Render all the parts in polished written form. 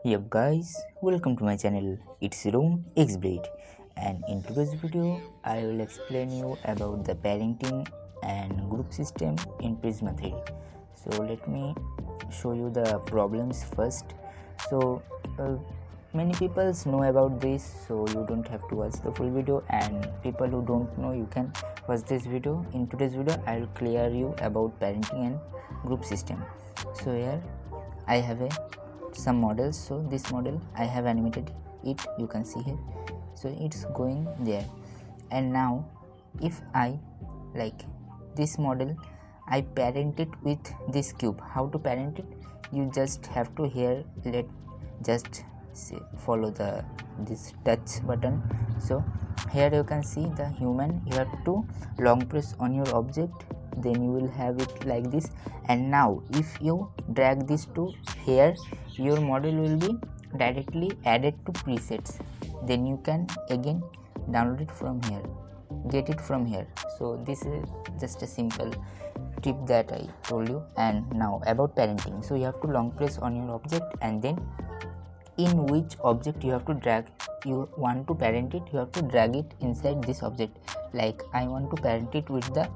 Yup guys, welcome to my channel. It's Room Xblade, and in today's video I will explain you about the parenting and group system in Prisma 3. So let me show you the problems first. So many people know about this, so you don't have to watch the full video, and people who don't know, you can watch this video. In today's video I will clear you about parenting and group system. So here I have some models. So this model I have animated it, you can see here. So it's going there, and now if I like this model, I parent it with this cube. How to parent it? You just have to here follow this touch button. So here you can see the human. You have to long press on your object, then you will have it like this. And now if you drag this to here, your model will be directly added to presets. Then you can again download it from here, get it from here. So this is just a simple tip that I told you. And now about parenting. So you have to long press on your object, and then in which object you have to drag, you want to parent it, you have to drag it inside this object. Like I want to parent it with the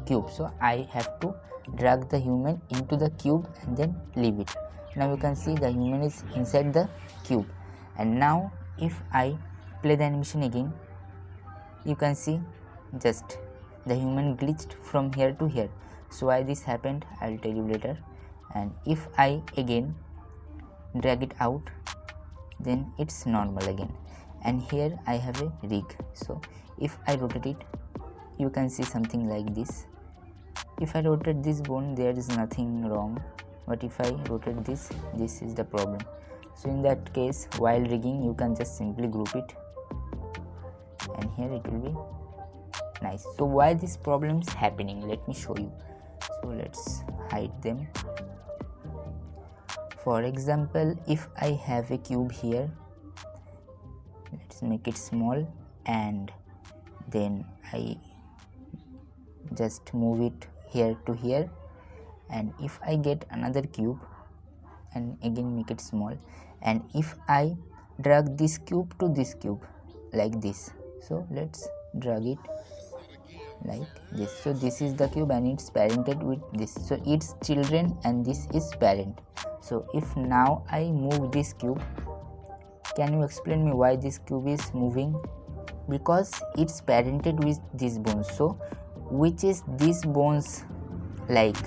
cube, so I have to drag the human into the cube and then leave it. Now you can see the human is inside the cube. And now if I play the animation again, you can see just the human glitched from here to here. So why this happened, I'll tell you later. And if I again drag it out, then it's normal again. And here I have a rig. So if I rotate it, you can see something like this. If I rotate this bone, there is nothing wrong, but if I rotate this is the problem. So in that case, while rigging, you can just simply group it, and here it will be nice. So why this problem is happening, let me show you. So let's hide them. For example, if I have a cube here, let's make it small, and then I just move it here to here. And if I get another cube and again make it small, and if I drag this cube to this cube like this, so let's drag it like this. So this is the cube and it's parented with this, so it's children and this is parent. So if now I move this cube, can you explain me why this cube is moving? Because it's parented with these bones. So which is these bones like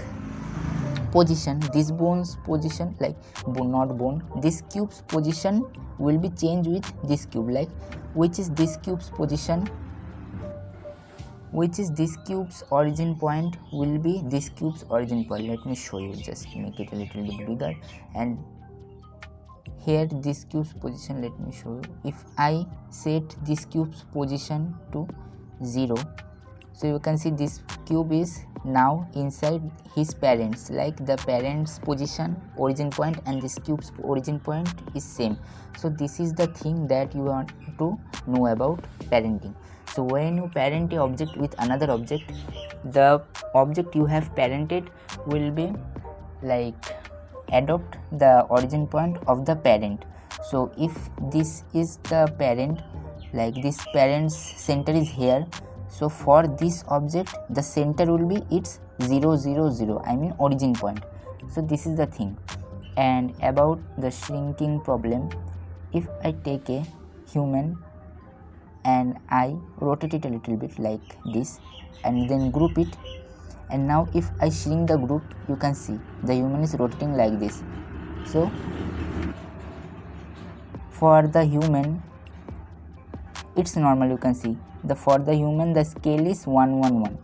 position, this bone's position, like not bone, this cube's position will be changed with this cube. Like which is this cube's position, which is this cube's origin point will be this cube's origin point. Let me show you, just make it a little bit bigger. And here this cube's position, let me show you. If I set this cube's position to 0, so you can see this cube is now inside his parents, like the parents position origin point and this cube's origin point is same. So this is the thing that you want to know about parenting. So when you parent a object with another object, the object you have parented will be like adopt the origin point of the parent. So if this is the parent, like this parent's center is here, so for this object the center will be its 0 0 0, I mean origin point. So this is the thing. And about the shrinking problem, if I take a human and I rotate it a little bit like this and then group it, and now if I shrink the group, you can see the human is rotating like this. So for the human it's normal, you can see for the human the scale is 1 1 1,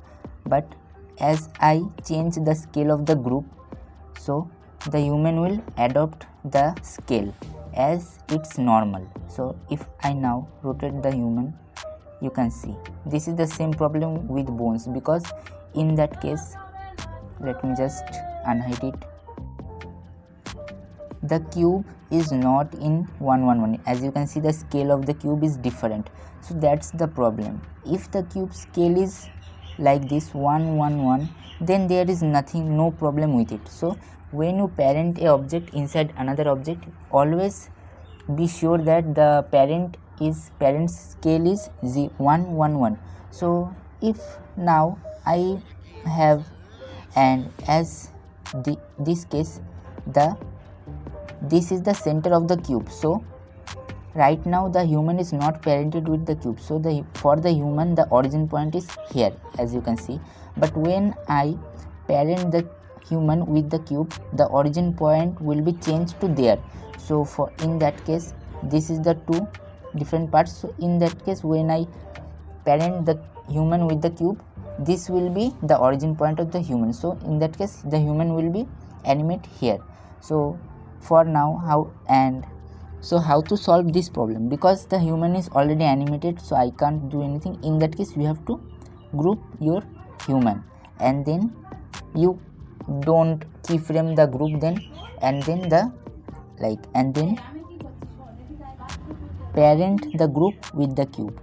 but as I change the scale of the group, so the human will adopt the scale as it's normal. So if I now rotate the human, you can see this is the same problem with bones, because in that case, let me just unhide it, the cube is not in 1 1 1. As you can see, the scale of the cube is different. So that's the problem. If the cube scale is like this 1 1 1, then there is no problem with it. So when you parent a object inside another object, always be sure that the parent scale is 1 1 1. So if now I have, and as this case, this is the center of the cube. So right now the human is not parented with the cube, so for the human the origin point is here, as you can see. But when I parent the human with the cube, the origin point will be changed to there. So in that case, this is the two different parts. So in that case, when I parent the human with the cube, this will be the origin point of the human. So in that case, the human will be animate here. So for now, how to solve this problem? Because the human is already animated, so I can't do anything. In that case, you have to group your human, and then you don't keyframe the group, then and then parent the group with the cube.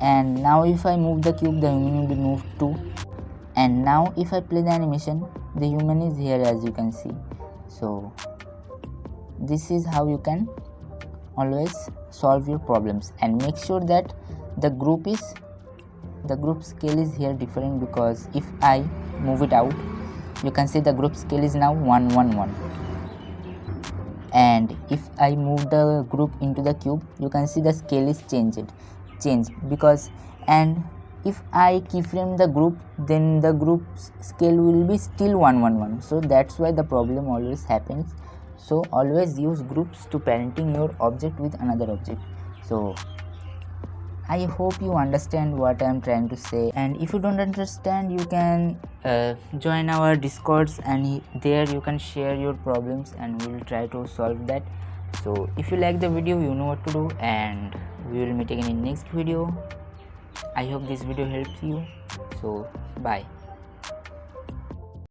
And now if I move the cube, the human will be moved too. And now if I play the animation, the human is here, as you can see. So this is how you can always solve your problems. And make sure that the group scale is here different, because if I move it out, you can see the group scale is now 1 1 1. And if I move the group into the cube, you can see the scale is changed, because, and if I keyframe the group, then the group scale will be still 1 1 1. So that's why the problem always happens. So always use groups to parenting your object with another object. So I hope you understand what I am trying to say. And if you don't understand, you can join our discords, and there you can share your problems and we will try to solve that. So if you like the video, you know what to do, and we will meet again in next video. I hope this video helps you. So bye.